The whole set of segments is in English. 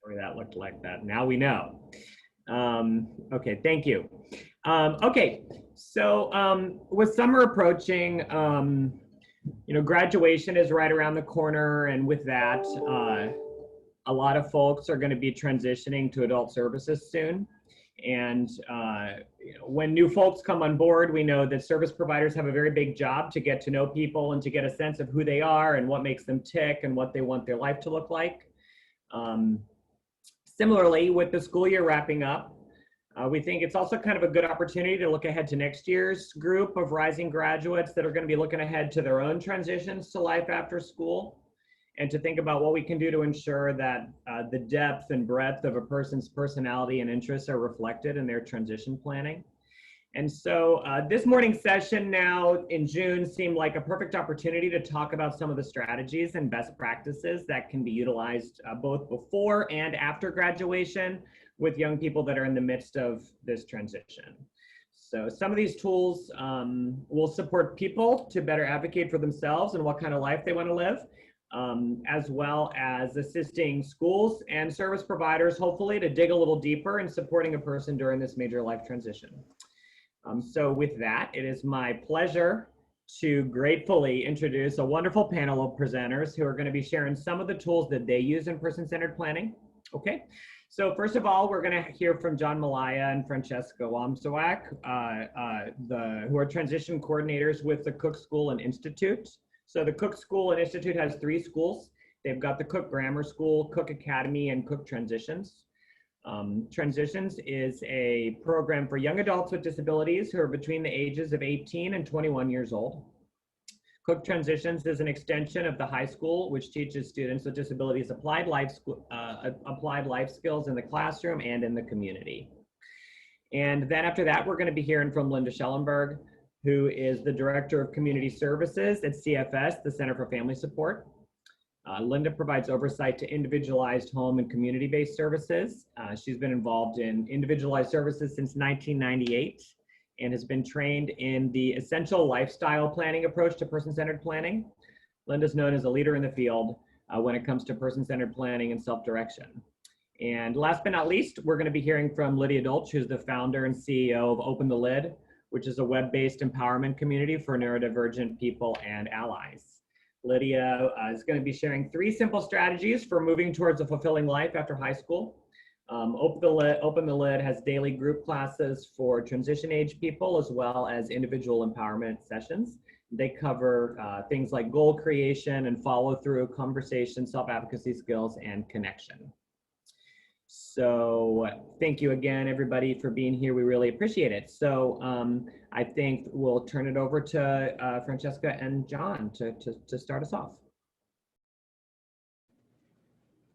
Or that looked like that. Now we know. Okay, thank you. Okay, so with summer approaching, graduation is right around the corner, and with that, a lot of folks are going to be transitioning to adult services soon. And when new folks come on board, we know that service providers have a very big job to get to know people and to get a sense of who they are and what makes them tick and what they want their life to look like. Similarly, with the school year wrapping up, we think it's also kind of a good opportunity to look ahead to next year's group of rising graduates that are going to be looking ahead to their own transitions to life after school, and to think about what we can do to ensure that the depth and breadth of a person's personality and interests are reflected in their transition planning. And so this morning's session now in June seemed like a perfect opportunity to talk about some of the strategies and best practices that can be utilized both before and after graduation with young people that are in the midst of this transition. So some of these tools will support people to better advocate for themselves and what kind of life they want to live, as well as assisting schools and service providers, hopefully, to dig a little deeper in supporting a person during this major life transition. So with that, it is my pleasure to gratefully introduce a wonderful panel of presenters who are going to be sharing some of the tools that they use in person-centered planning. Okay, so first of all, we're going to hear from John Malaya and Francesca Wamsawak, who are transition coordinators with the Cook School and Institute. So the Cook School and Institute has 3 schools. They've got the Cook Grammar School, Cook Academy, and Cook Transitions. Transitions is a program for young adults with disabilities who are between the ages of 18 and 21 years old. Cook Transitions is an extension of the high school, which teaches students with disabilities applied life skills in the classroom and in the community. And then after that, we're going to be hearing from Linda Schellenberg, who is the Director of Community Services at CFS, the Center for Family Support. Linda provides oversight to individualized home and community-based services. She's been involved in individualized services since 1998 and has been trained in the essential lifestyle planning approach to person-centered planning. Linda's known as a leader in the field when it comes to person-centered planning and self-direction. And last but not least, we're going to be hearing from Lydia Dolch, who's the founder and CEO of Open the Lid, which is a web-based empowerment community for neurodivergent people and allies. Lydia is going to be sharing 3 simple strategies for moving towards a fulfilling life after high school. Open the Lid has daily group classes for transition age people as well as individual empowerment sessions. They cover things like goal creation and follow through, conversation, self-advocacy skills, and connection. So thank you again, everybody, for being here. We really appreciate it. So I think we'll turn it over to Francesca and John to start us off.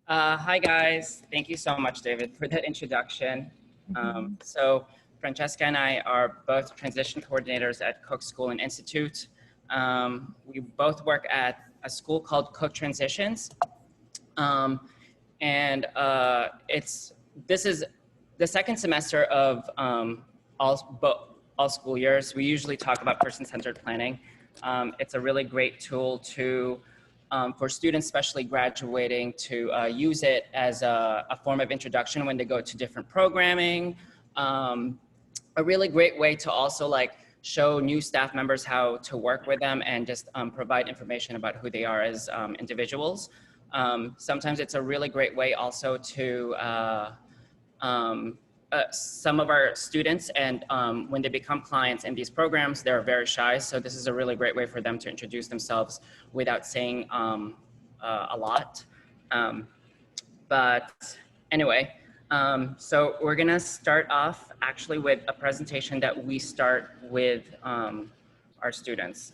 Hi, guys. Thank you so much, David, for that introduction. So Francesca and I are both transition coordinators at Cook School and Institute. We both work at a school called Cook Transitions. This is the second semester of all school years. We usually talk about person-centered planning. It's a really great tool for students, especially graduating, to use it as a form of introduction when they go to different programming. A really great way to also show new staff members how to work with them and just provide information about who they are as individuals. Sometimes it's a really great way also to some of our students, and when they become clients in these programs, they're very shy. So this is a really great way for them to introduce themselves without saying a lot. But anyway, so we're gonna start off actually with a presentation that we start with our students.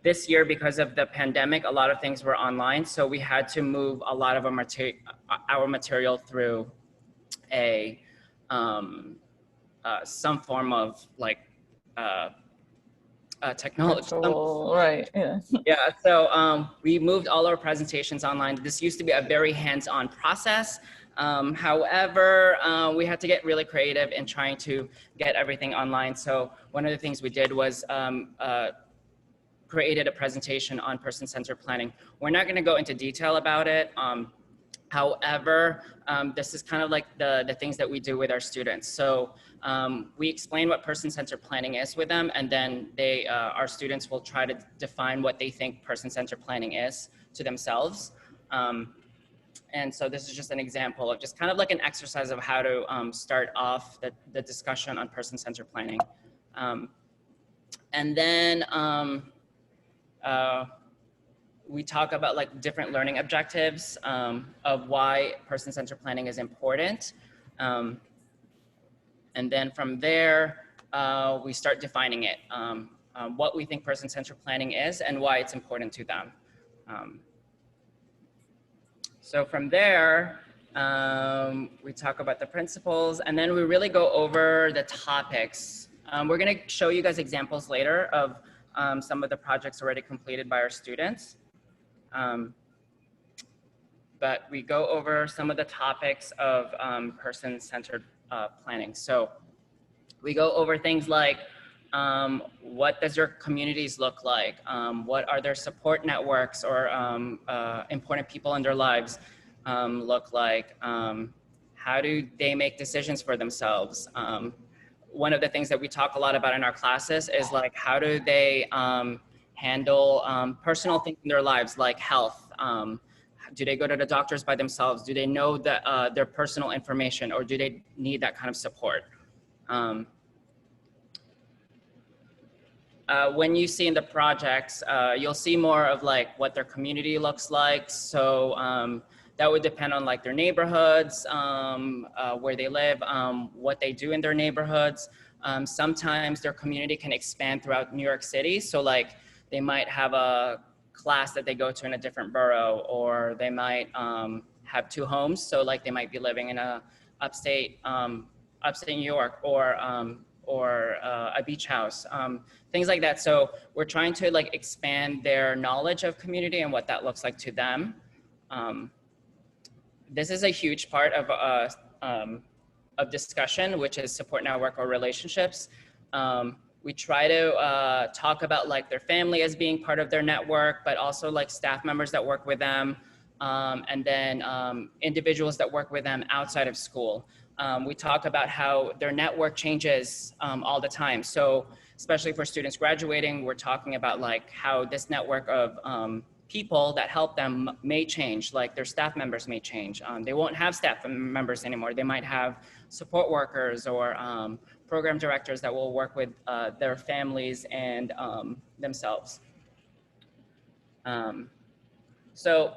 This year, because of the pandemic, a lot of things were online, so we had to move a lot of our material through some form of technology. Right. Yeah. Yeah. So we moved all our presentations online. This used to be a very hands-on process. However, we had to get really creative in trying to get everything online. So one of the things we did was created a presentation on person-centered planning. We're not going to go into detail about it. However, this is kind of like the things that we do with our students. So we explain what person-centered planning is with them, and then our students will try to define what they think person-centered planning is to themselves. And so this is just an example of just kind of like an exercise of how to start off the discussion on person-centered planning. And then we talk about like different learning objectives of why person-centered planning is important. And then from there, we start defining it, what we think person-centered planning is and why it's important to them. So from there, we talk about the principles, and then we really go over the topics. We're gonna show you guys examples later of some of the projects already completed by our students. But we go over some of the topics of person-centered planning. So we go over things like, what does your communities look like? What are their support networks or important people in their lives look like? How do they make decisions for themselves? One of the things that we talk a lot about in our classes is like, how do they handle personal things in their lives, like health? Do they go to the doctors by themselves? Do they know that their personal information, or do they need that kind of support? When you see in the projects, you'll see more of like what their community looks like. So that would depend on like their neighborhoods, where they live, what they do in their neighborhoods. Sometimes their community can expand throughout New York City. So like they might have a class that they go to in a different borough, or they might have two homes. So like they might be living in a upstate New York, or a beach house, things like that. So we're trying to like expand their knowledge of community and what that looks like to them. This is a huge part of discussion, which is support network or relationships. We try to talk about like their family as being part of their network, but also like staff members that work with them, and then individuals that work with them outside of school. We talk about how their network changes all the time. So especially for students graduating, we're talking about like how this network of people that help them may change, like their staff members may change. They won't have staff members anymore. They might have support workers or program directors that will work with their families and themselves. So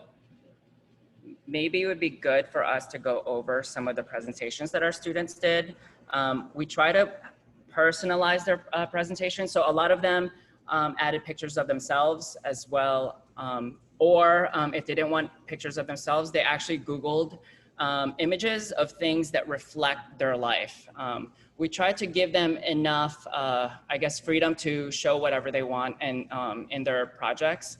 maybe it would be good for us to go over some of the presentations that our students did. We try to personalize their presentations. So a lot of them added pictures of themselves as well. Or if they didn't want pictures of themselves, they actually Googled images of things that reflect their life. We try to give them enough, I guess, freedom to show whatever they want and in their projects.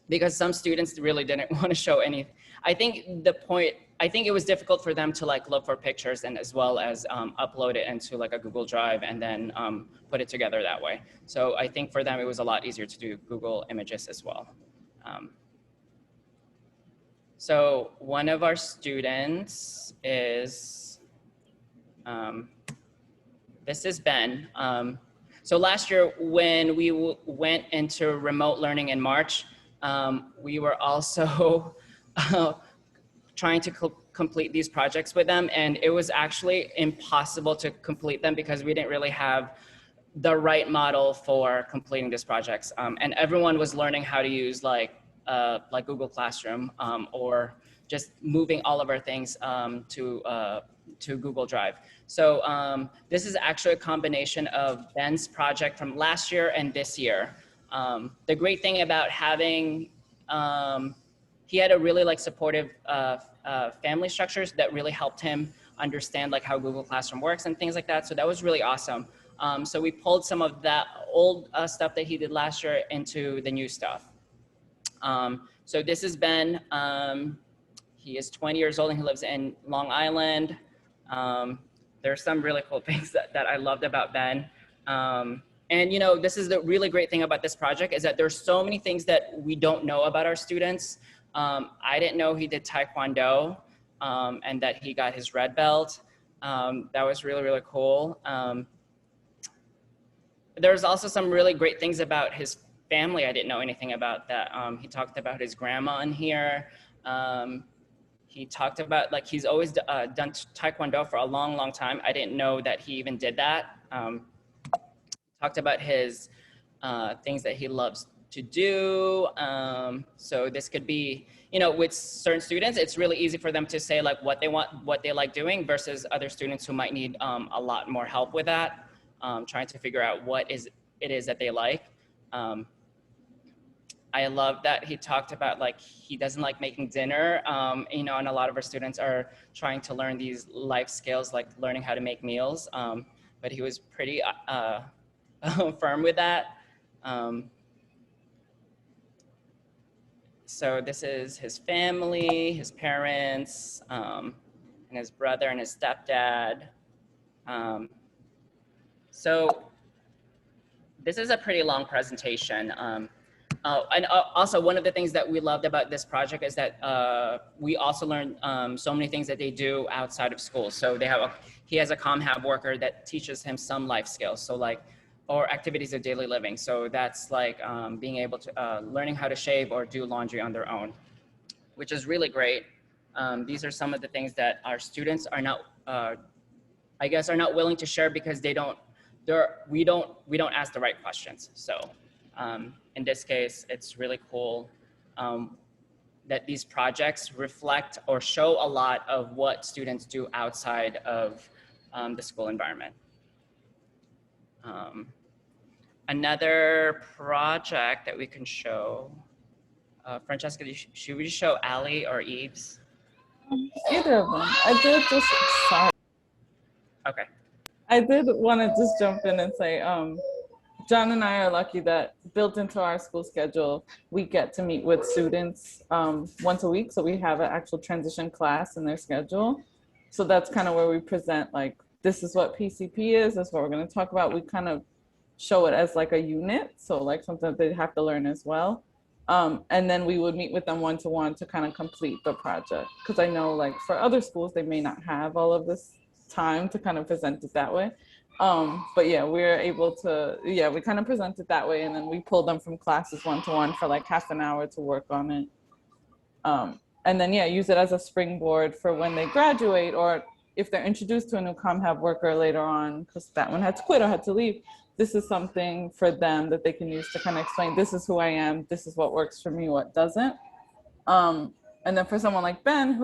Because some students really didn't want to show anything. I think it was difficult for them to like look for pictures and as well as upload it into like a Google Drive and then put it together that way. So I think for them, it was a lot easier to do Google Images as well. So one of our students is, this is Ben. So last year when we went into remote learning in March, we were also trying to complete these projects with them, and it was actually impossible to complete them because we didn't really have the right model for completing these projects. And everyone was learning how to use like Google Classroom, or just moving all of our things to Google Drive. So this is actually a combination of Ben's project from last year and this year. The great thing about having, he had a really like supportive family structures that really helped him understand like how Google Classroom works and things like that. So that was really awesome. So we pulled some of that old stuff that he did last year into the new stuff. So this is Ben. He is 20 years old and he lives in Long Island. There's some really cool things that I loved about Ben. And you know, this is the really great thing about this project is that there's so many things that we don't know about our students. I didn't know he did Taekwondo and that he got his red belt. That was really, really cool. There's also some really great things about his family I didn't know anything about that. He talked about his grandma in here. He talked about, like, he's always done Taekwondo for a long, long time. I didn't know that he even did that. Talked about his things that he loves to do. So this could be, you know, with certain students, it's really easy for them to say like what they want, what they like doing versus other students who might need a lot more help with that, trying to figure out what it is that they like. I love that he talked about like he doesn't like making dinner, you know, and a lot of our students are trying to learn these life skills like learning how to make meals, but he was pretty firm with that. So this is his family, his parents, and his brother and his stepdad. So this is a pretty long presentation. And also one of the things that we loved about this project is that we also learned so many things that they do outside of school. So he has a comm worker that teaches him some life skills. So like, or activities of daily living. So that's like being able to, learning how to shave or do laundry on their own, which is really great. These are some of the things that our students are not, I guess, are not willing to share because we don't ask the right questions. So in this case, it's really cool that these projects reflect or show a lot of what students do outside of the school environment. Another project that we can show, Francesca, should we show Ali or Eves? Either of them. I did just, sorry. Okay. I did want to just jump in and say, John and I are lucky that built into our school schedule, we get to meet with students once a week. So we have an actual transition class in their schedule. So that's kind of where we present like, this is what PCP is, this is what we're going to talk about. We kind of show it as like a unit. So like something that they have to learn as well. And then we would meet with them one-to-one to kind of complete the project. Because I know like for other schools, they may not have all of this time to kind of present it that way. But yeah, we're able to, we kind of present it that way. And then we pull them from classes one-to-one for like half an hour to work on it. And then, use it as a springboard for when they graduate, or if they're introduced to a new ComHab worker later on, because that one had to quit or had to leave. This is something for them that they can use to kind of explain, this is who I am, this is what works for me, what doesn't. And then for someone like Ben,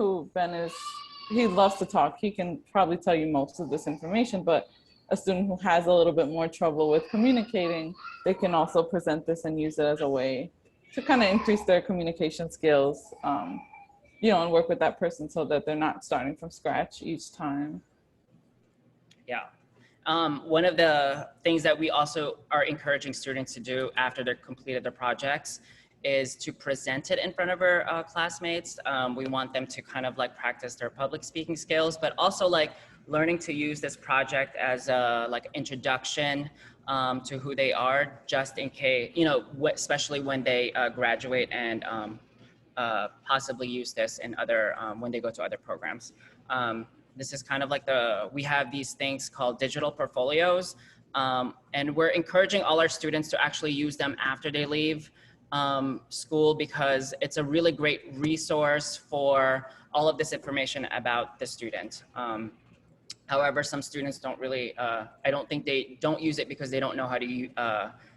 he loves to talk. He can probably tell you most of this information, but a student who has a little bit more trouble with communicating, they can also present this and use it as a way to kind of increase their communication skills, and work with that person so that they're not starting from scratch each time. Yeah. One of the things that we also are encouraging students to do after they've completed their projects is to present it in front of our classmates. We want them to kind of like practice their public speaking skills, but also like learning to use this project as a like introduction to who they are, just in case, especially when they graduate and possibly use this in other, when they go to other programs. This is kind of like we have these things called digital portfolios, and we're encouraging all our students to actually use them after they leave school, because it's a really great resource for all of this information about the student. However, some students don't really, I don't think they don't use it because they don't know how to,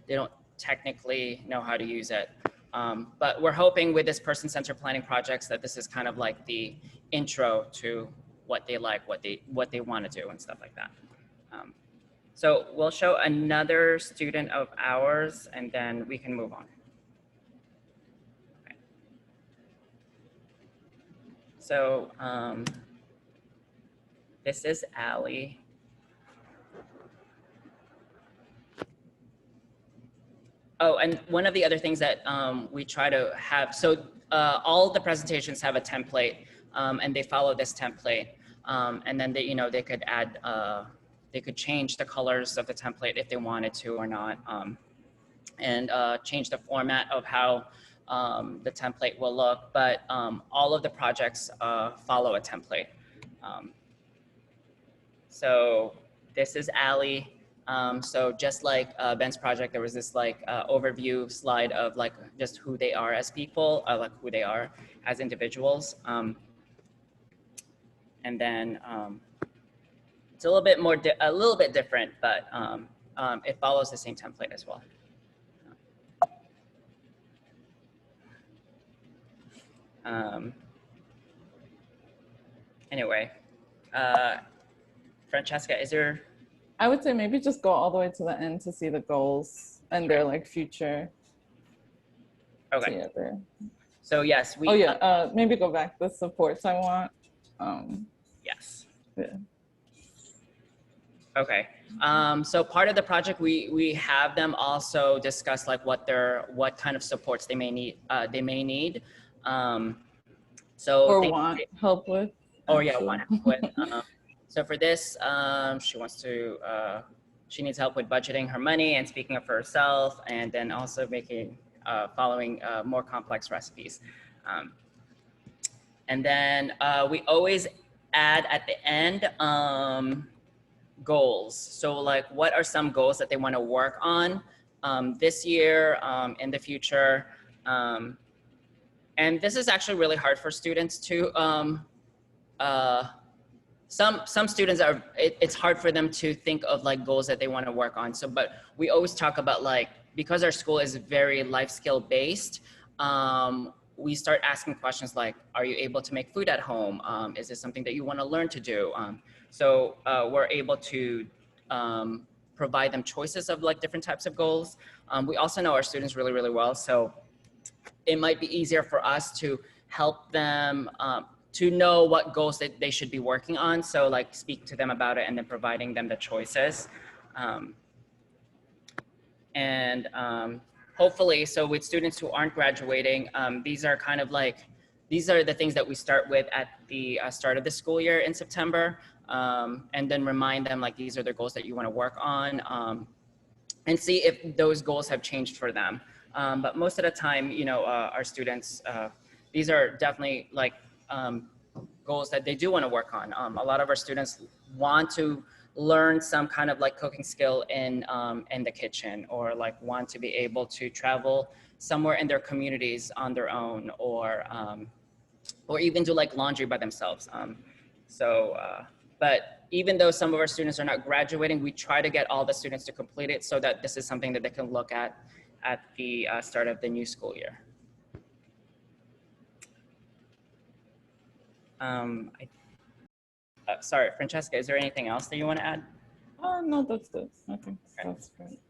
they don't technically know how to use it. But we're hoping with this person-centered planning projects that this is kind of like the intro to what they like, what they want to do and stuff like that. So we'll show another student of ours and then we can move on. Okay. So this is Allie. Oh, and one of the other things that we try to have, so all the presentations have a template and they follow this template. And then they could add, they could change the colors of the template if they wanted to or not. And change the format of how the template will look, but all of the projects follow a template. So this is Allie. So just like Ben's project, there was this like overview slide of like just who they are as people, like who they are as individuals. And then it's a little bit more, a little bit different, but it follows the same template as well. Anyway, Francesca, is there? I would say maybe just go all the way to the end to see the goals and their like future. Okay. Yeah, there. So yes, we. Oh yeah, maybe go back the supports I want. Yes. Yeah. Okay. So part of the project, we have them also discuss like what kind of supports they may need. So or want help with. Or yeah, want help with. So for this, she needs help with budgeting her money and speaking up for herself, and then also following more complex recipes. And then we always add at the end goals. So like, what are some goals that they want to work on this year, in the future? And this is actually really hard for students to, some students it's hard for them to think of like goals that they want to work on. So, but we always talk about like, because our school is very life skill based, we start asking questions like, are you able to make food at home? Is this something that you want to learn to do? So we're able to provide them choices of like different types of goals. We also know our students really, really well. So it might be easier for us to help them to know what goals that they should be working on. So like speak to them about it and then providing them the choices. Hopefully, so with students who aren't graduating, these are kind of like, these are the things that we start with at the start of the school year in September, and then remind them like, these are the goals that you want to work on, and see if those goals have changed for them. But most of the time, you know, our students, these are definitely like goals that they do want to work on. A lot of our students want to learn some kind of like cooking skill in the kitchen, or like want to be able to travel somewhere in their communities on their own, or even do like laundry by themselves. But even though some of our students are not graduating, we try to get all the students to complete it so that this is something that they can look at the start of the new school year. Sorry, Francesca, is there anything else that you want to add? No, that's good. I think that's great.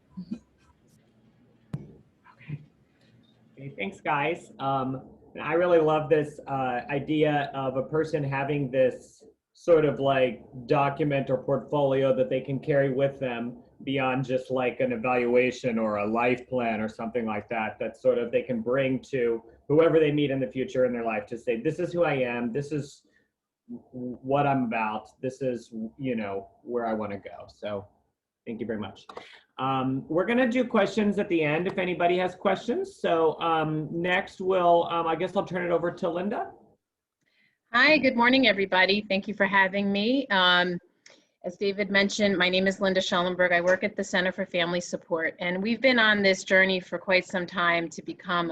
Okay, thanks, guys. I really love this idea of a person having this sort of like document or portfolio that they can carry with them beyond just like an evaluation or a life plan or something like that, that sort of they can bring to whoever they meet in the future in their life to say, this is who I am, this is what I'm about, this is, you know, where I want to go. So thank you very much. We're going to do questions at the end if anybody has questions. So next we'll, I guess I'll turn it over to Linda. Hi, good morning, everybody. Thank you for having me. As David mentioned, my name is Linda Schellenberg. I work at the Center for Family Support, and we've been on this journey for quite some time to become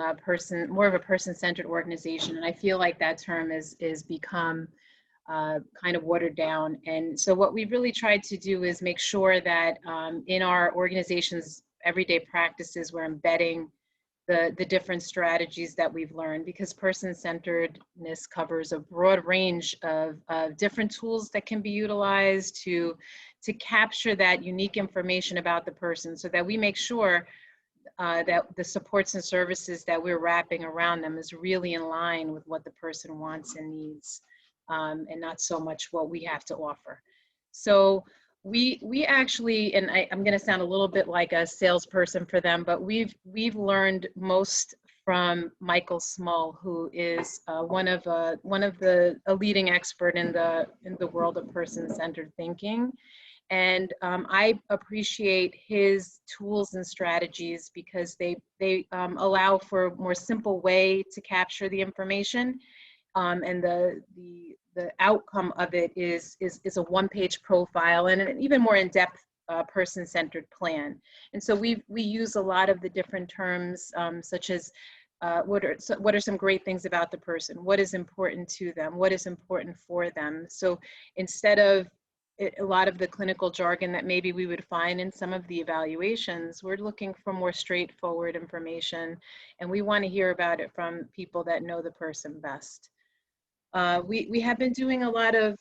more of a person-centered organization. And I feel like that term is become kind of watered down. And so what we really tried to do is make sure that in our organization's everyday practices, we're embedding the different strategies that we've learned, because person-centeredness covers a broad range of different tools that can be utilized to capture that unique information about the person, so that we make sure that the supports and services that we're wrapping around them is really in line with what the person wants and needs, and not so much what we have to offer. So we actually, and I'm going to sound a little bit like a salesperson for them, but we've learned most from Michael Small, who is one of a leading expert in the world of person-centered thinking. And I appreciate his tools and strategies because they allow for a more simple way to capture the information. And the outcome of it is a one-page profile and an even more in-depth person-centered plan. And so we use a lot of the different terms such as what are some great things about the person? What is important to them? What is important for them? So instead of a lot of the clinical jargon that maybe we would find in some of the evaluations, we're looking for more straightforward information, and we want to hear about it from people that know the person best. We have been doing a lot of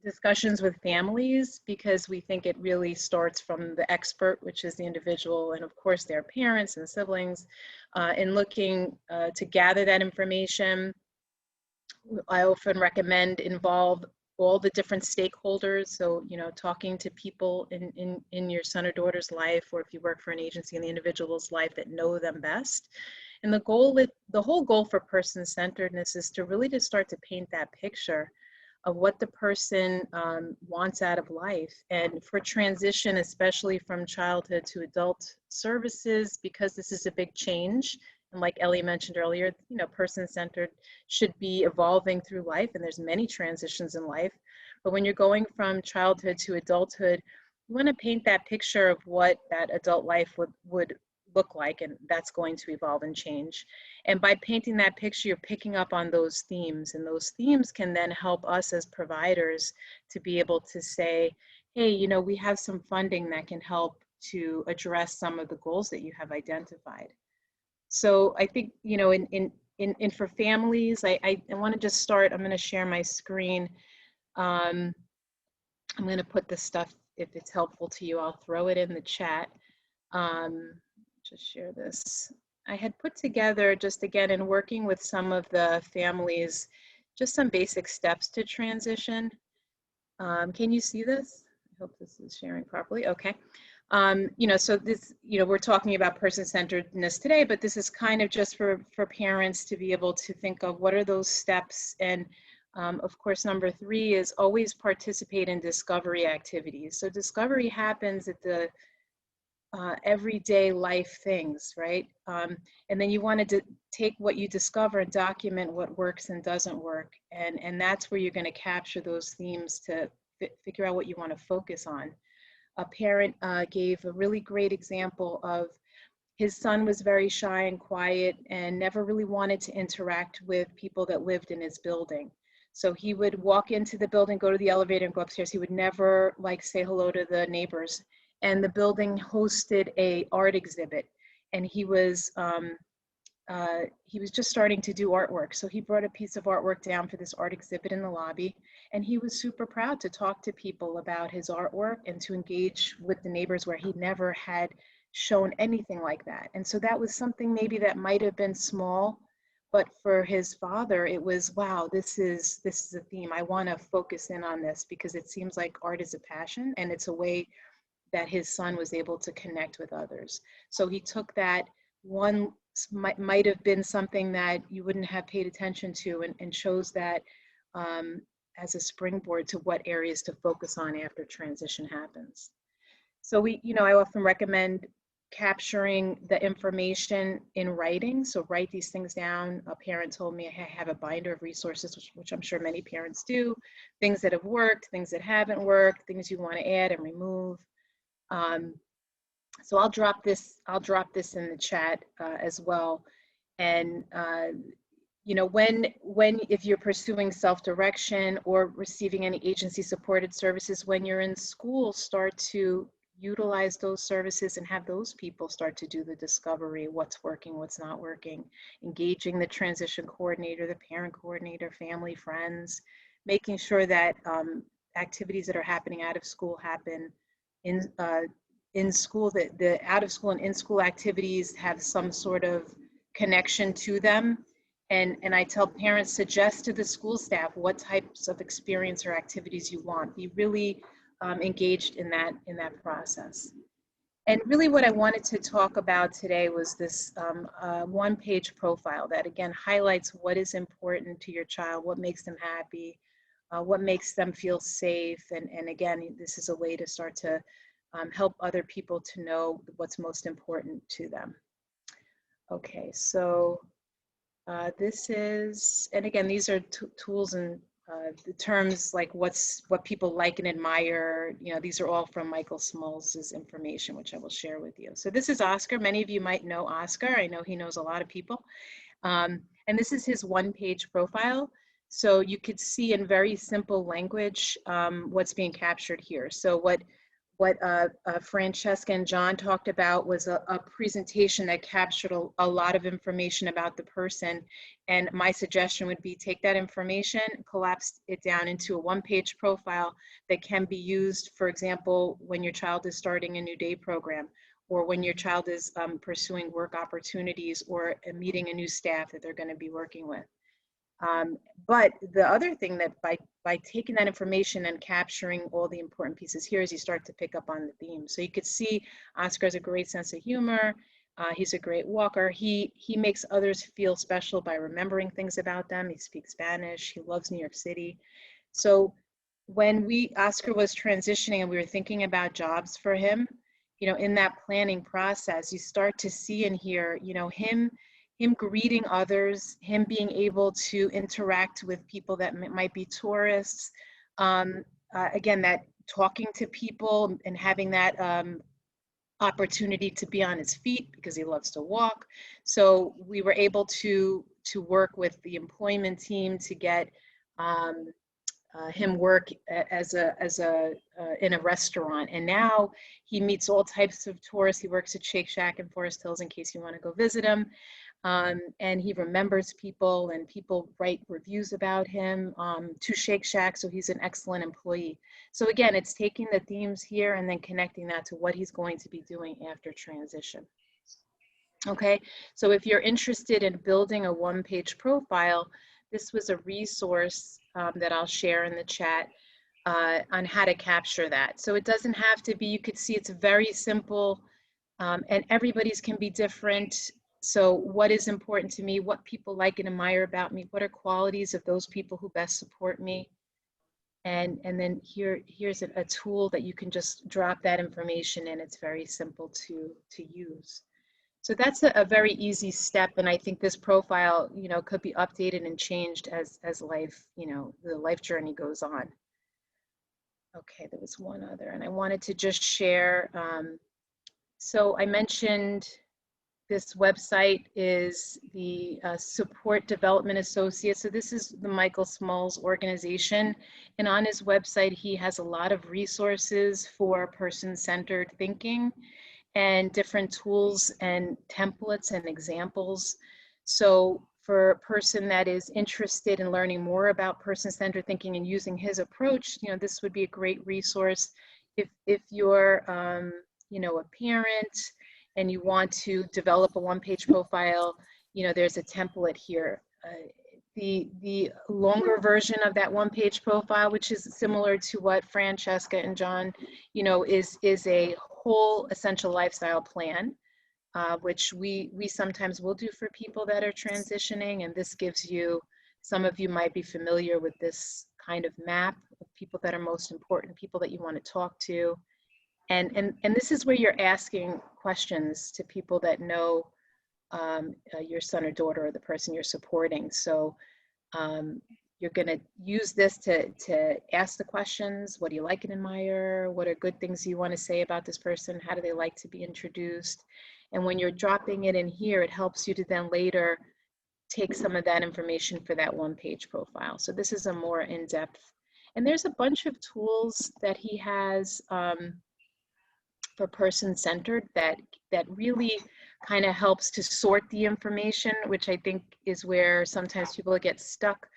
discussions with families because we think it really starts from the expert, which is the individual, and of course their parents and siblings, in looking to gather that information. I often recommend involve all the different stakeholders. So, you know, talking to people in your son or daughter's life, or if you work for an agency in the individual's life that know them best. And the whole goal for person-centeredness is to really just start to paint that picture of what the person wants out of life. And for transition, especially from childhood to adult services, because this is a big change, and like Ellie mentioned earlier, you know, person-centered should be evolving through life, and there's many transitions in life. But when you're going from childhood to adulthood, you want to paint that picture of what that adult life would look like, and that's going to evolve and change. And by painting that picture, you're picking up on those themes, and those themes can then help us as providers to be able to say, hey, you know, we have some funding that can help to address some of the goals that you have identified. So I think, you know, in for families, I want to just start. I'm going to share my screen. I'm going to put this stuff, if it's helpful to you, I'll throw it in the chat. Just share this. I had put together, just again, in working with some of the families, just some basic steps to transition. Can you see this? I hope this is sharing properly. Okay. You know, so this, you know, we're talking about person-centeredness today, but this is kind of just for parents to be able to think of what are those steps. And of course, number 3 is always participate in discovery activities. So discovery happens at the everyday life things, right? And then you wanted to take what you discover and document what works and doesn't work. And that's where you're going to capture those themes to figure out what you want to focus on. A parent gave a really great example of his son was very shy and quiet and never really wanted to interact with people that lived in his building. So he would walk into the building, go to the elevator and go upstairs. He would never like say hello to the neighbors. And the building hosted a art exhibit, and he was just starting to do artwork. So he brought a piece of artwork down for this art exhibit in the lobby, and he was super proud to talk to people about his artwork and to engage with the neighbors where he never had shown anything like that. And so that was something maybe that might have been small, but for his father, it was, wow, this is a theme. I want to focus in on this because it seems like art is a passion, and it's a way that his son was able to connect with others. So he took that one, might have been something that you wouldn't have paid attention to, and chose that as a springboard to what areas to focus on after transition happens. So you know, I often recommend capturing the information in writing. So write these things down. A parent told me I have a binder of resources, which I'm sure many parents do, things that have worked, things that haven't worked, things you want to add and remove. So I'll drop this in the chat as well. And you know, if you're pursuing self-direction or receiving any agency supported services, when you're in school, start to utilize those services and have those people start to do the discovery, what's working, what's not working, engaging the transition coordinator, the parent coordinator, family, friends, making sure that activities that are happening out of school happen in school, that the out of school and in school activities have some sort of connection to them. And I tell parents, suggest to the school staff what types of experience or activities you want. Be really engaged in that process. And really what I wanted to talk about today was this one-page profile that again highlights what is important to your child, what makes them happy, what makes them feel safe. And again, this is a way to start to help other people to know what's most important to them. Okay, so this is, and again, these are tools and the terms like what people like and admire. You know, these are all from Michael Smalls's information, which I will share with you. So this is Oscar. Many of you might know Oscar. I know he knows a lot of people. And this is his one-page profile. So you could see in very simple language what's being captured here. So what Francesca and John talked about was a presentation that captured a lot of information about the person. And my suggestion would be take that information, collapse it down into a one-page profile that can be used, for example, when your child is starting a new day program, or when your child is pursuing work opportunities, or meeting a new staff that they're going to be working with. But the other thing that by taking that information and capturing all the important pieces here is you start to pick up on the theme. So you could see Oscar has a great sense of humor. He's a great walker. He makes others feel special by remembering things about them. He speaks Spanish. He loves New York City. So when Oscar was transitioning and we were thinking about jobs for him, you know, in that planning process, you start to see and hear, you know, him greeting others, him being able to interact with people that might be tourists. Again, that talking to people and having that opportunity to be on his feet because he loves to walk. So we were able to work with the employment team to get him work in a restaurant. And now he meets all types of tourists. He works at Shake Shack in Forest Hills in case you want to go visit him. And he remembers people, and people write reviews about him to Shake Shack, so he's an excellent employee. So again, it's taking the themes here and then connecting that to what he's going to be doing after transition. Okay, so if you're interested in building a one-page profile, this was a resource that I'll share in the chat on how to capture that. So it doesn't have to be, you could see it's very simple, and everybody's can be different. So what is important to me, what people like and admire about me, what are qualities of those people who best support me? And then here's a tool that you can just drop that information in. It's very simple to use. So that's a very easy step. And I think this profile, you know, could be updated and changed as life, you know, the life journey goes on. Okay, there was one other, and I wanted to just share. So I mentioned this website is the Support Development Associate. So this is the Michael Smalls organization. And on his website, he has a lot of resources for person-centered thinking and different tools and templates and examples. So for a person that is interested in learning more about person-centered thinking and using his approach, you know, this would be a great resource. If you're, you know, a parent, and you want to develop a one-page profile, you know, there's a template here. The longer version of that one-page profile, which is similar to what Francesca and John, you know, is a whole essential lifestyle plan, which we sometimes will do for people that are transitioning. And this gives you, some of you might be familiar with this kind of map of people that are most important, people that you want to talk to. And this is where you're asking questions to people that know your son or daughter or the person you're supporting. So you're going to use this to ask the questions. What do you like and admire? What are good things you want to say about this person? How do they like to be introduced? And when you're dropping it in here, it helps you to then later take some of that information for that one-page profile. So this is a more in-depth. And there's a bunch of tools that he has for person-centered that really kind of helps to sort the information, which I think is where sometimes people get stuck.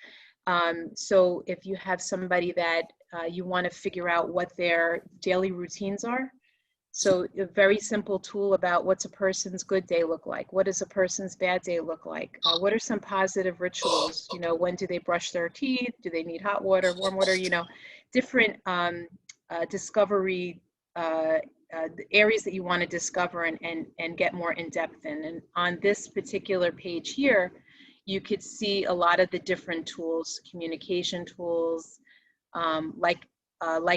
So if you have somebody that you want to figure out what their daily routines are, so a very simple tool about what's a person's good day look like, what does a person's bad day look like, what are some positive rituals, you know, when do they brush their teeth, do they need hot water, warm water, you know, different discovery the areas that you want to discover and get more in depth in. And on this particular page here, you could see a lot of the different tools, communication tools, like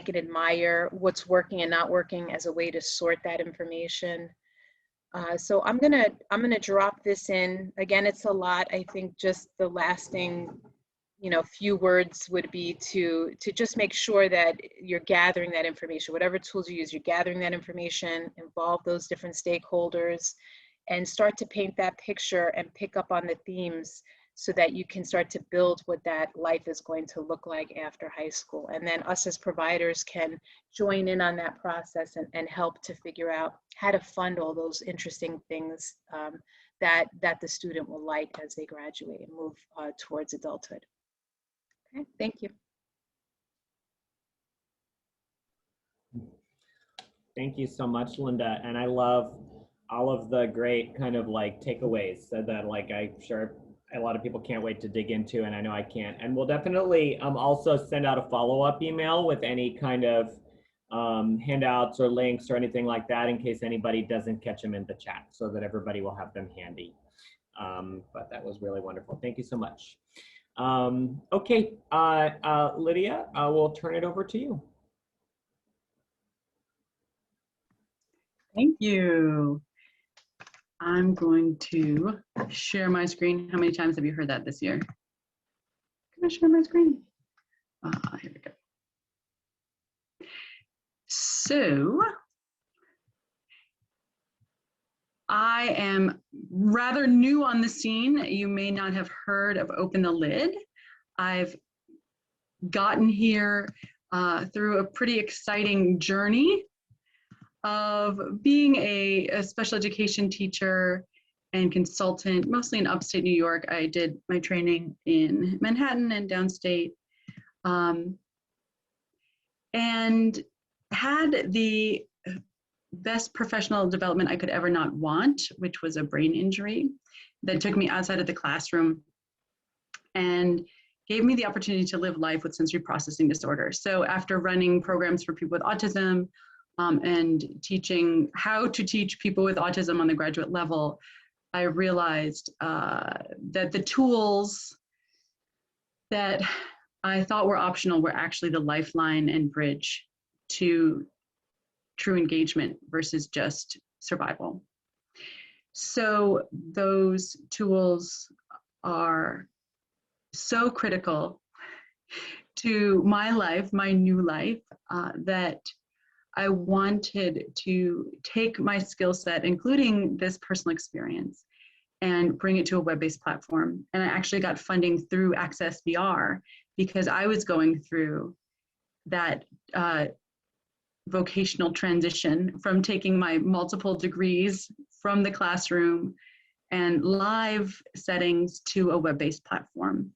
and admire what's working and not working as a way to sort that information. So I'm gonna drop this in. Again, it's a lot. I think just the lasting, few words would be to just make sure that you're gathering that information. Whatever tools you use, you're gathering that information, involve those different stakeholders, and start to paint that picture and pick up on the themes so that you can start to build what that life is going to look like after high school. And then us as providers can join in on that process and help to figure out how to fund all those interesting things that the student will like as they graduate and move towards adulthood. Okay, thank you. Thank you so much, Linda. And I love all of the great kind of like takeaways that I'm sure a lot of people can't wait to dig into, and I know I can't. And we'll definitely also send out a follow-up email with any kind of handouts or links or anything like that in case anybody doesn't catch them in the chat, so that everybody will have them handy. But that was really wonderful. Thank you so much. Okay, Lydia, we'll turn it over to you. Thank you. I'm going to share my screen. How many times have you heard that this year? Can I share my screen? Here we go. So I am rather new on the scene. You may not have heard of Open the Lid. I've gotten here through a pretty exciting journey of being a special education teacher and consultant, mostly in upstate New York. I did my training in Manhattan and downstate, and had the best professional development I could ever not want, which was a brain injury that took me outside of the classroom and gave me the opportunity to live life with sensory processing disorder. So after running programs for people with autism, and teaching how to teach people with autism on the graduate level, I realized that the tools that I thought were optional were actually the lifeline and bridge to true engagement versus just survival. So those tools are so critical to my life, my new life, that I wanted to take my skill set, including this personal experience, and bring it to a web-based platform. And I actually got funding through Access VR because I was going through that vocational transition from taking my multiple degrees from the classroom and live settings to a web-based platform.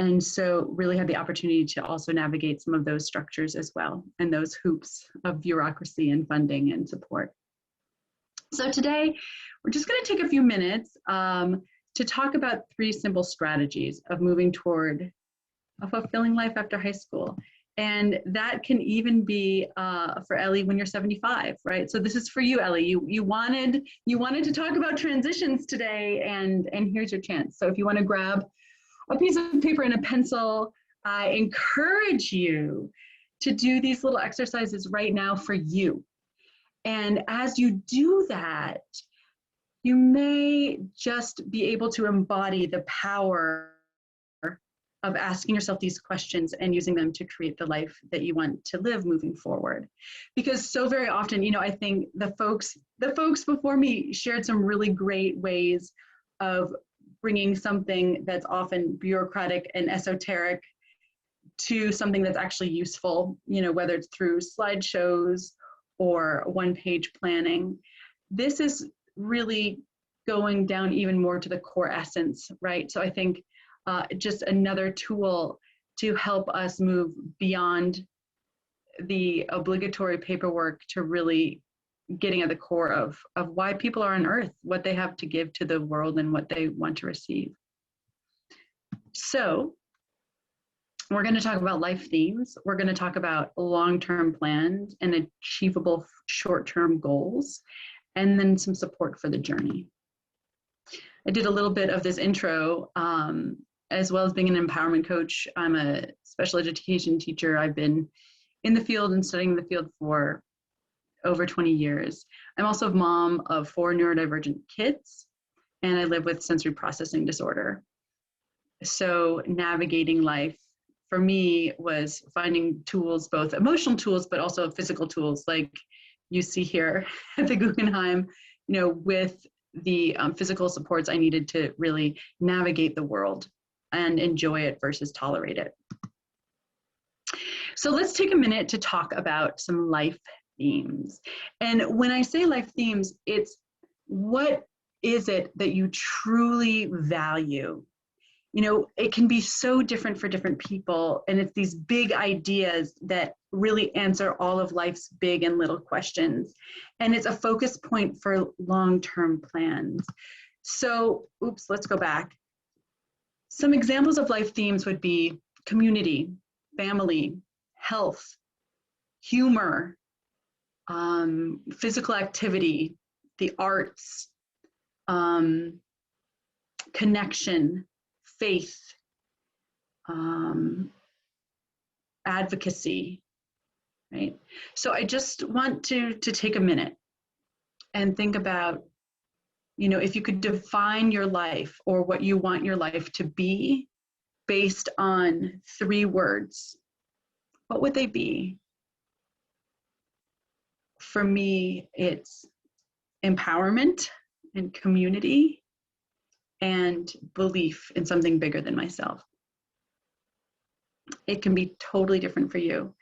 And so really had the opportunity to also navigate some of those structures as well, and those hoops of bureaucracy and funding and support. So today, we're just going to take a few minutes to talk about 3 simple strategies of moving toward a fulfilling life after high school. And that can even be for Ellie when you're 75, right? So this is for you, Ellie. You wanted to talk about transitions today, and here's your chance. So if you want to grab a piece of paper and a pencil, I encourage you to do these little exercises right now for you. And as you do that, you may just be able to embody the power of asking yourself these questions and using them to create the life that you want to live moving forward. Because so very often, I think the folks before me shared some really great ways of bringing something that's often bureaucratic and esoteric to something that's actually useful, whether it's through slideshows or one-page planning. This is really going down even more to the core essence, right? So I think just another tool to help us move beyond the obligatory paperwork to really getting at the core of why people are on Earth, what they have to give to the world, and what they want to receive. So we're going to talk about life themes. We're going to talk about long-term plans and achievable short-term goals, and then some support for the journey. I did a little bit of this intro as well as being an empowerment coach, I'm a special education teacher. I've been in the field and studying the field for over 20 years. I'm also a mom of 4 neurodivergent kids, and I live with sensory processing disorder. So navigating life for me was finding tools, both emotional tools, but also physical tools, like you see here at the Guggenheim, with the physical supports I needed to really navigate the world and enjoy it versus tolerate it. So let's take a minute to talk about some life themes. And when I say life themes, it's what is it that you truly value? It can be so different for different people, and it's these big ideas that really answer all of life's big and little questions. And it's a focus point for long-term plans. So, let's go back. Some examples of life themes would be community, family, health, humor, physical activity, the arts, connection, faith, advocacy, right? So I just want to take a minute and think about, if you could define your life or what you want your life to be based on 3 words, what would they be? For me, it's empowerment and community and belief in something bigger than myself. It can be totally different for you.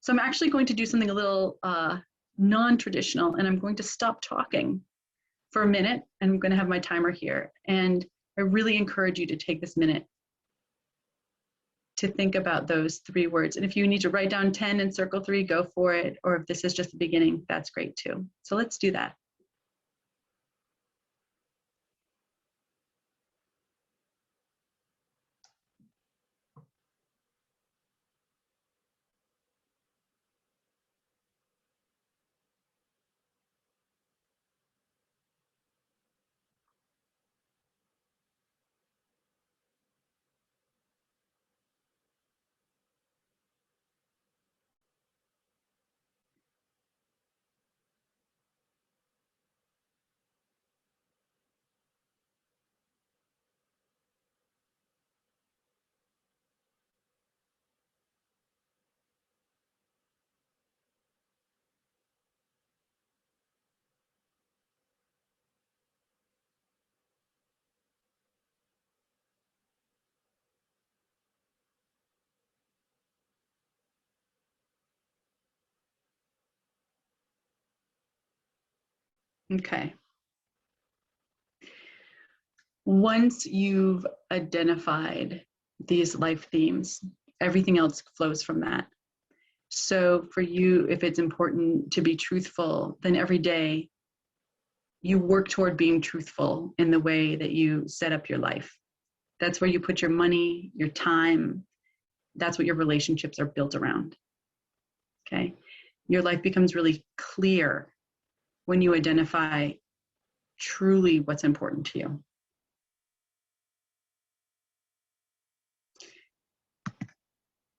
So I'm actually going to do something a little non-traditional, and I'm going to stop talking for a minute, and I'm going to have my timer here. And I really encourage you to take this minute to think about those 3 words. And if you need to write down 10 and circle 3, go for it. Or if this is just the beginning, that's great too. So let's do that. Okay. Once you've identified these life themes, everything else flows from that. So for you, if it's important to be truthful, then every day you work toward being truthful in the way that you set up your life. That's where you put your money, your time. That's what your relationships are built around. Okay? Your life becomes really clear when you identify truly what's important to you.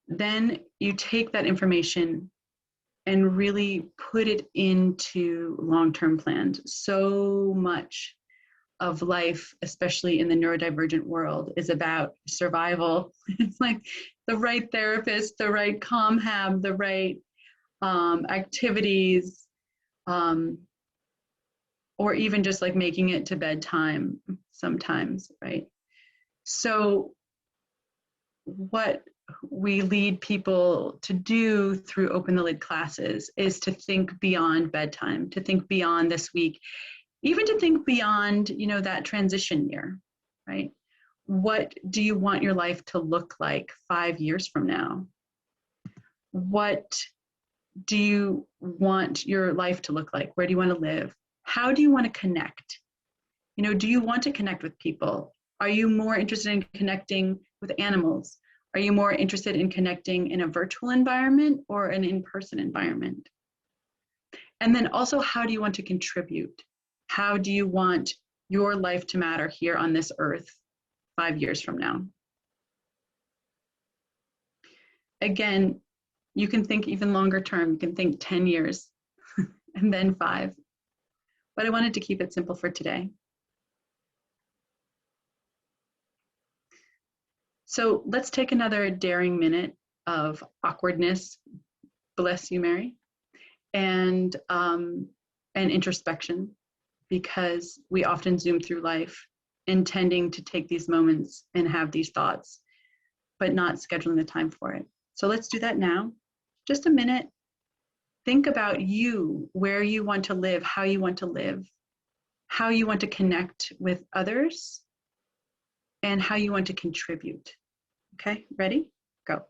Then you take that information and really put it into long-term plans. So much of life, especially in the neurodivergent world, is about survival. It's like the right therapist, the right ComHab, the right activities, or even just like making it to bedtime sometimes, right? So what we lead people to do through Open the Lid classes is to think beyond bedtime, to think beyond this week, even to think beyond, that transition year, right? What do you want your life to look like 5 years from now? What do you want your life to look like? Where do you want to live? How do you want to connect? Do you want to connect with people? Are you more interested in connecting with animals? Are you more interested in connecting in a virtual environment or an in-person environment? And then also, how do you want to contribute? How do you want your life to matter here on this earth 5 years from now? again, you can think even longer term. You can think 10 years and then 5. But I wanted to keep it simple for today. So let's take another daring minute of awkwardness, bless you, Mary, and introspection, because we often zoom through life intending to take these moments and have these thoughts, but not scheduling the time for it. So let's do that now. Just a minute. Think about you, where you want to live, how you want to live, how you want to connect with others, and how you want to contribute. Okay, ready? Go.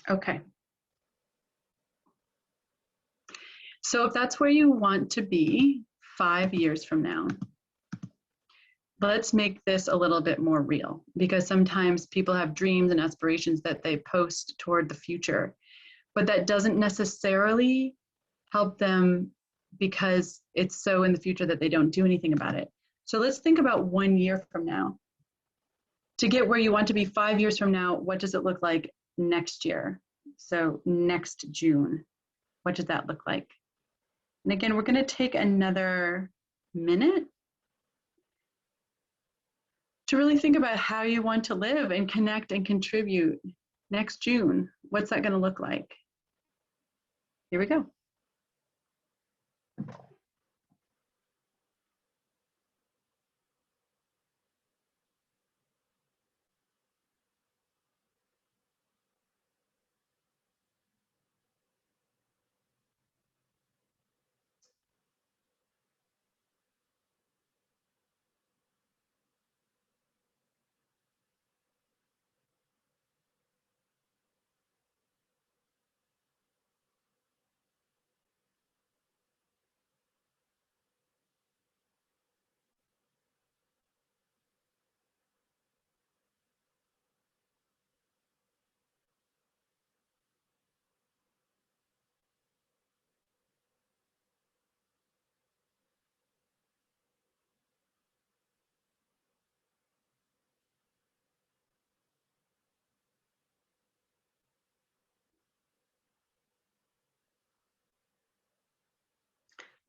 Okay. So if that's where you want to be 5 years from now, let's make this a little bit more real, because sometimes people have dreams and aspirations that they post toward the future, but that doesn't necessarily help them because it's so in the future that they don't do anything about it. So let's think about 1 year from now. To get where you want to be 5 years from now, what does it look like next year? So next June, what does that look like? And again, we're going to take another minute to really think about how you want to live and connect and contribute next June. What's that going to look like? Here we go.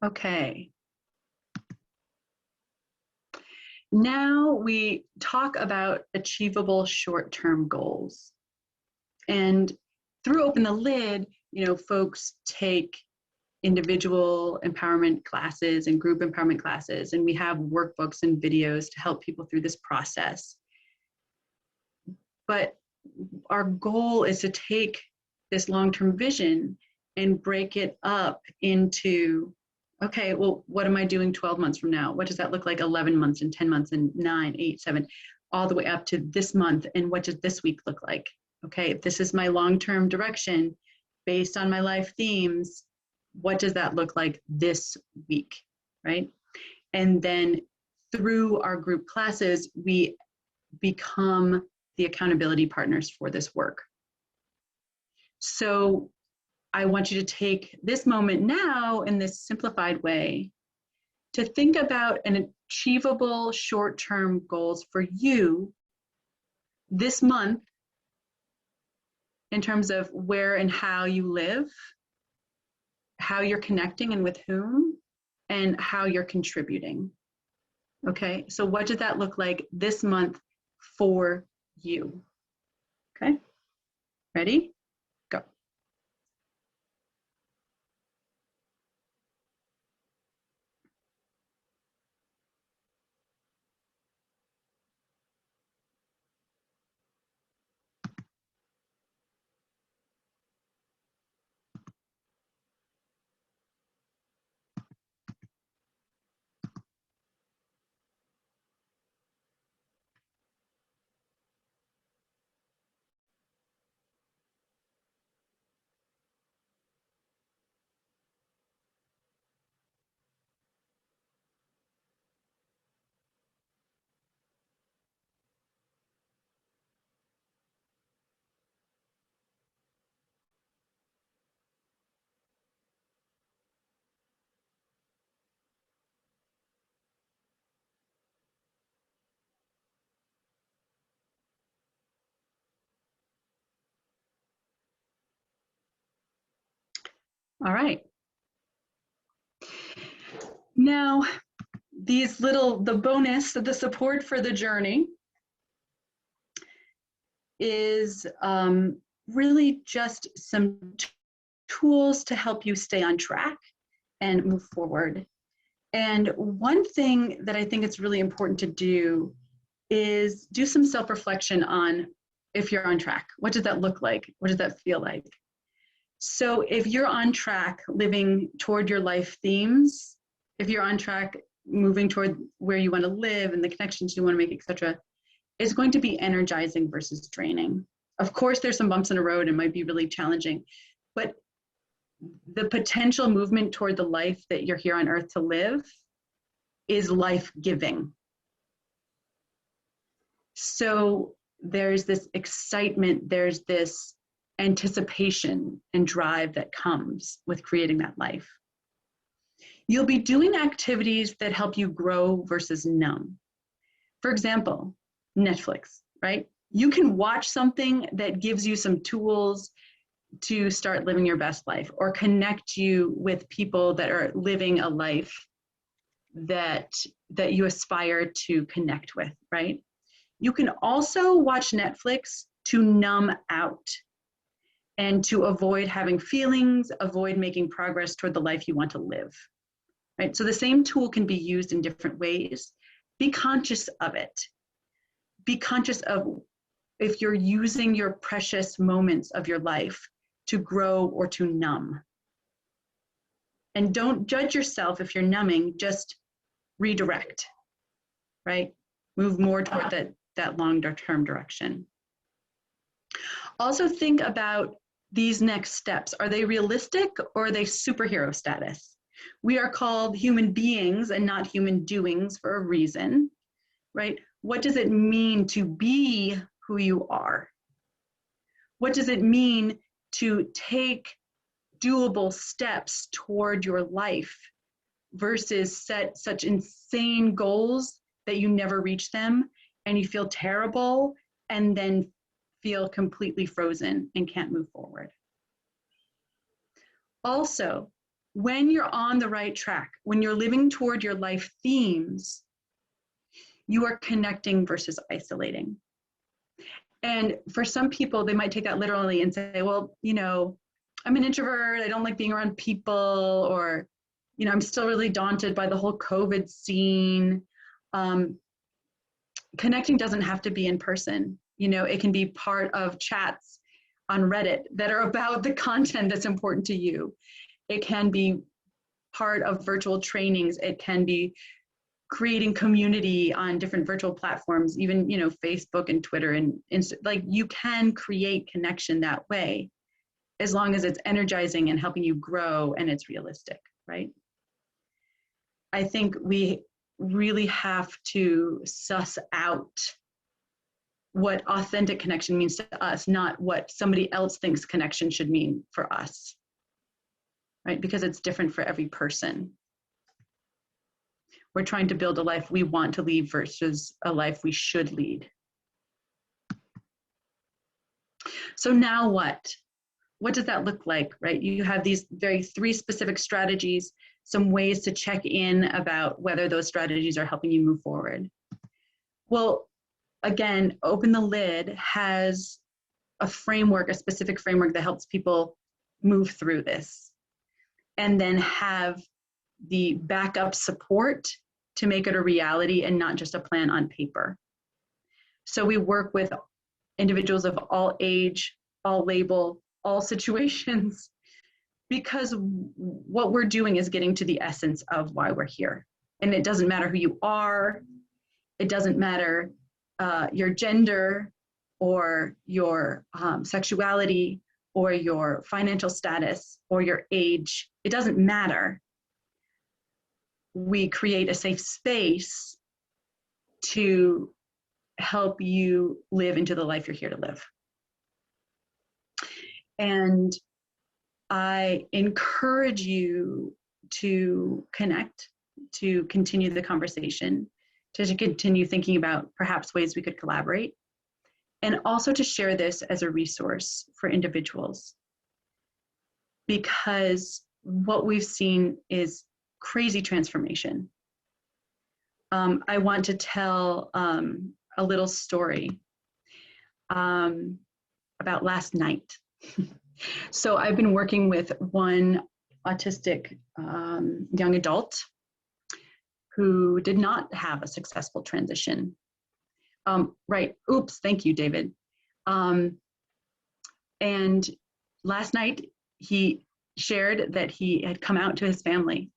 Okay. Now we talk about achievable short-term goals. And through Open the Lid, folks take individual empowerment classes and group empowerment classes, and we have workbooks and videos to help people through this process. But our goal is to take this long-term vision and break it up into, okay, well, what am I doing 12 months from now? What does that look like 11 months and 10 months and 9, 8, 7, all the way up to this month? And what does this week look like? Okay, if this is my long-term direction based on my life themes, what does that look like this week, right? And then through our group classes, we become the accountability partners for this work. So I want you to take this moment now in this simplified way to think about an achievable short-term goals for you this month in terms of where and how you live, how you're connecting and with whom, and how you're contributing. Okay, so what does that look like this month for you? Okay, Ready? Go. All right. Now, the bonus, the support for the journey is really just some tools to help you stay on track and move forward. And one thing that I think it's really important to do is do some self-reflection on if you're on track. What does that look like? What does that feel like? So if you're on track living toward your life themes, if you're on track moving toward where you want to live and the connections you want to make, etc., it's going to be energizing versus draining. Of course, there's some bumps in the road and might be really challenging, but the potential movement toward the life that you're here on earth to live is life-giving. So there's this excitement, there's this anticipation and drive that comes with creating that life. You'll be doing activities that help you grow versus numb. For example, Netflix, right? You can watch something that gives you some tools to start living your best life or connect you with people that are living a life that you aspire to connect with, right? You can also watch Netflix to numb out and to avoid having feelings, avoid making progress toward the life you want to live, right? So the same tool can be used in different ways. Be conscious of it. Be conscious of if you're using your precious moments of your life to grow or to numb. And don't judge yourself if you're numbing, just redirect, right? Move more toward that longer-term direction. Also think about these next steps. Are they realistic or are they superhero status? We are called human beings and not human doings for a reason, right? What does it mean to be who you are? What does it mean to take doable steps toward your life versus set such insane goals that you never reach them and you feel terrible and then feel completely frozen and can't move forward? Also, when you're on the right track, when you're living toward your life themes, you are connecting versus isolating. And for some people, they might take that literally and say, well, you know, I'm an introvert, I don't like being around people, or, you know, I'm still really daunted by the whole COVID scene. Connecting doesn't have to be in person. You know, it can be part of chats on Reddit that are about the content that's important to you. It can be part of virtual trainings. It can be creating community on different virtual platforms, even, you know, Facebook and Twitter and like you can create connection that way as long as it's energizing and helping you grow and it's realistic, right? I think we really have to suss out what authentic connection means to us, not what somebody else thinks connection should mean for us, right? Because it's different for every person. We're trying to build a life we want to lead versus a life we should lead. So now what? What does that look like, right? You have these three specific strategies, some ways to check in about whether those strategies are helping you move forward. Well, again, Open the Lid has a framework, a specific framework that helps people move through this, and then have the backup support to make it a reality and not just a plan on paper. So we work with individuals of all age, all label, all situations, because what we're doing is getting to the essence of why we're here. And it doesn't matter who you are, it doesn't matter your gender or your sexuality or your financial status or your age, it doesn't matter. We create a safe space to help you live into the life you're here to live. And I encourage you to connect, to continue the conversation, to continue thinking about perhaps ways we could collaborate, and also to share this as a resource for individuals. Because what we've seen is crazy transformation. I want to tell a little story about last night. So I've been working with one autistic young adult who did not have a successful transition. Right, oops, thank you, David. And last night he shared that he had come out to his family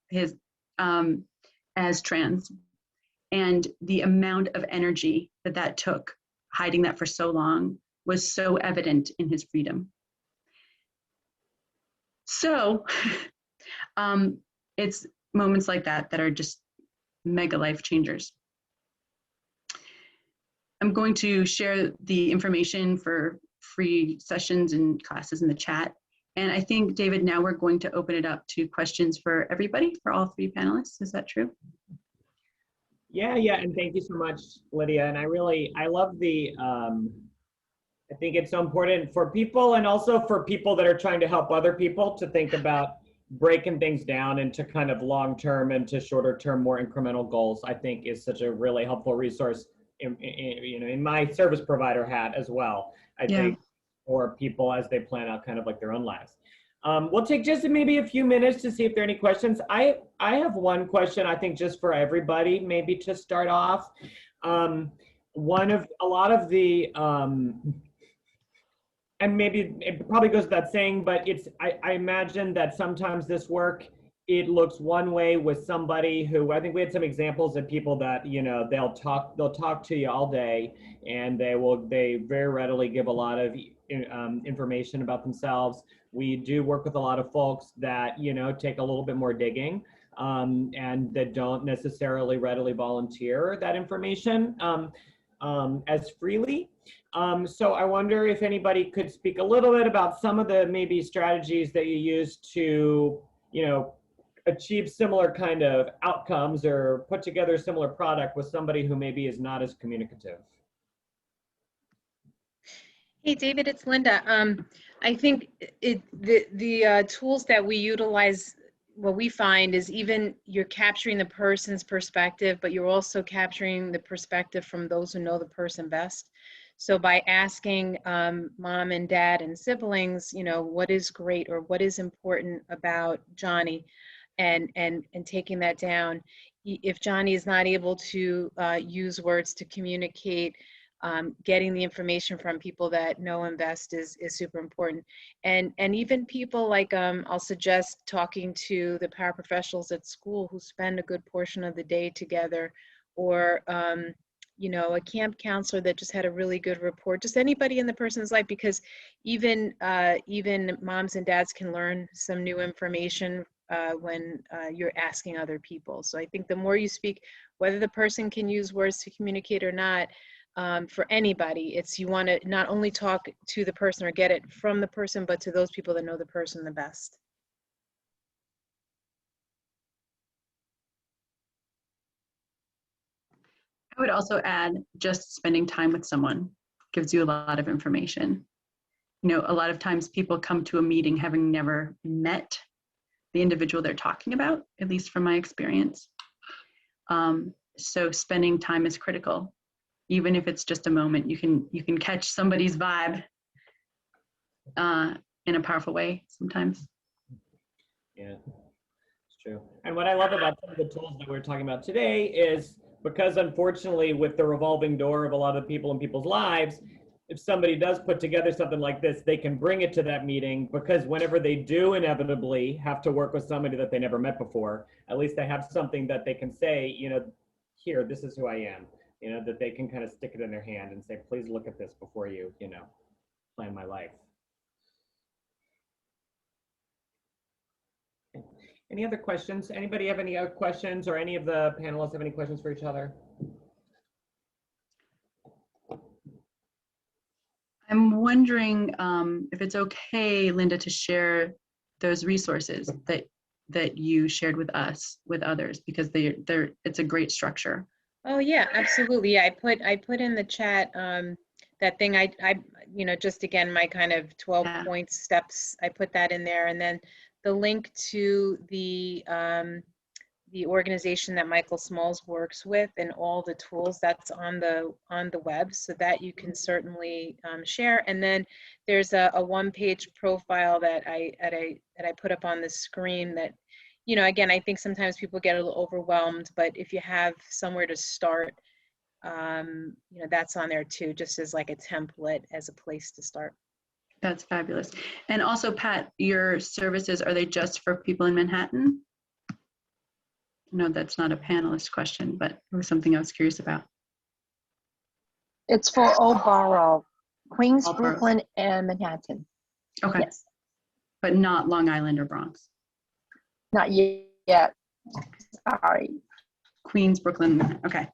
as trans, and the amount of energy that took, hiding that for so long, was so evident in his freedom. So it's moments like that that are just mega life changers. I'm going to share the information for free sessions and classes in the chat. And I think, David, now we're going to open it up to questions for everybody, for all three panelists. Is that true? Yeah, and thank you so much, Lydia. And I love the, I think it's so important for people, and also for people that are trying to help other people, to think about breaking things down into kind of long-term and to shorter-term, more incremental goals. I think is such a really helpful resource in my service provider hat as well. I think for people as they plan out kind of like their own lives. We'll take just maybe a few minutes to see if there are any questions. I have one question, I think, just for everybody, maybe to start off. A lot of the, and maybe it probably goes without saying, but I imagine that sometimes this work, it looks one way with somebody who, I think we had some examples of people that, they'll talk to you all day, and they very readily give a lot of information about themselves. We do work with a lot of folks that, take a little bit more digging, and that don't necessarily readily volunteer that information as freely. So I wonder if anybody could speak a little bit about some of the maybe strategies that you use to, achieve similar kind of outcomes or put together a similar product with somebody who maybe is not as communicative. Hey, David, it's Linda. I think the tools that we utilize, what we find is even you're capturing the person's perspective, but you're also capturing the perspective from those who know the person best. So by asking mom and dad and siblings, what is great or what is important about Johnny, and taking that down. If Johnny is not able to use words to communicate, getting the information from people that know him best is super important. And even people like, I'll suggest talking to the paraprofessionals at school who spend a good portion of the day together, or a camp counselor that just had a really good report, just anybody in the person's life, because even moms and dads can learn some new information when you're asking other people. So I think the more you speak, whether the person can use words to communicate or not, for anybody, you want to not only talk to the person or get it from the person, but to those people that know the person the best. I would also add, just spending time with someone gives you a lot of information. A lot of times people come to a meeting having never met the individual they're talking about, at least from my experience. So spending time is critical. Even if it's just a moment, you can catch somebody's vibe in a powerful way sometimes. Yeah, it's true. And what I love about some of the tools that we're talking about today is because unfortunately with the revolving door of a lot of people in people's lives, if somebody does put together something like this, they can bring it to that meeting because whenever they do inevitably have to work with somebody that they never met before, at least they have something that they can say, you know, here, this is who I am, you know, that they can kind of stick it in their hand and say, please look at this before you, you know, plan my life. Any other questions? Anybody have any other questions, or any of the panelists have any questions for each other? I'm wondering if it's okay, Linda, to share those resources that you shared with us, with others, because it's a great structure. Oh yeah, absolutely. Yeah, I put in the chat that thing I you know, just again my kind of 12 point steps. I put that in there, and then the link to the organization that Michael Smalls works with and all the tools that's on the web, so that you can certainly share. And then there's a one-page profile that I put up on the screen that, you know, again, I think sometimes people get a little overwhelmed, but if you have somewhere to start, you know, that's on there too, just as like a template, as a place to start. That's fabulous. And also, Pat, your services, are they just for people in Manhattan? No, that's not a panelist question, but it was something I was curious about. It's for all borough, Queens, All boroughs. Brooklyn, and Manhattan. Okay. Yes, But not Long Island or Bronx. not yet. Sorry. Queens, Brooklyn. Okay.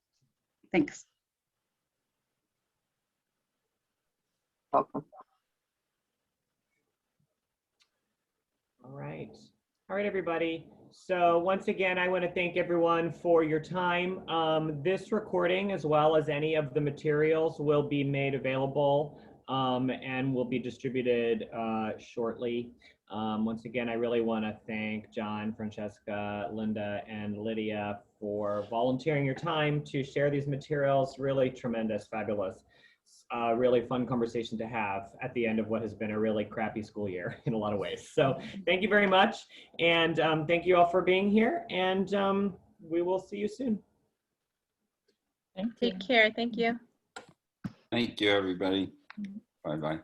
Thanks. Welcome. All right, everybody. So once again, I want to thank everyone for your time. This recording, as well as any of the materials, will be made available and will be distributed shortly. Once again, I really want to thank John, Francesca, Linda, and Lydia for volunteering your time to share these materials. Really tremendous, fabulous. Really fun conversation to have at the end of what has been a really crappy school year in a lot of ways. So thank you very much. And thank you all for being here. And we will see you soon. Thank you. Take care. Thank you. Thank you, everybody. Bye-bye.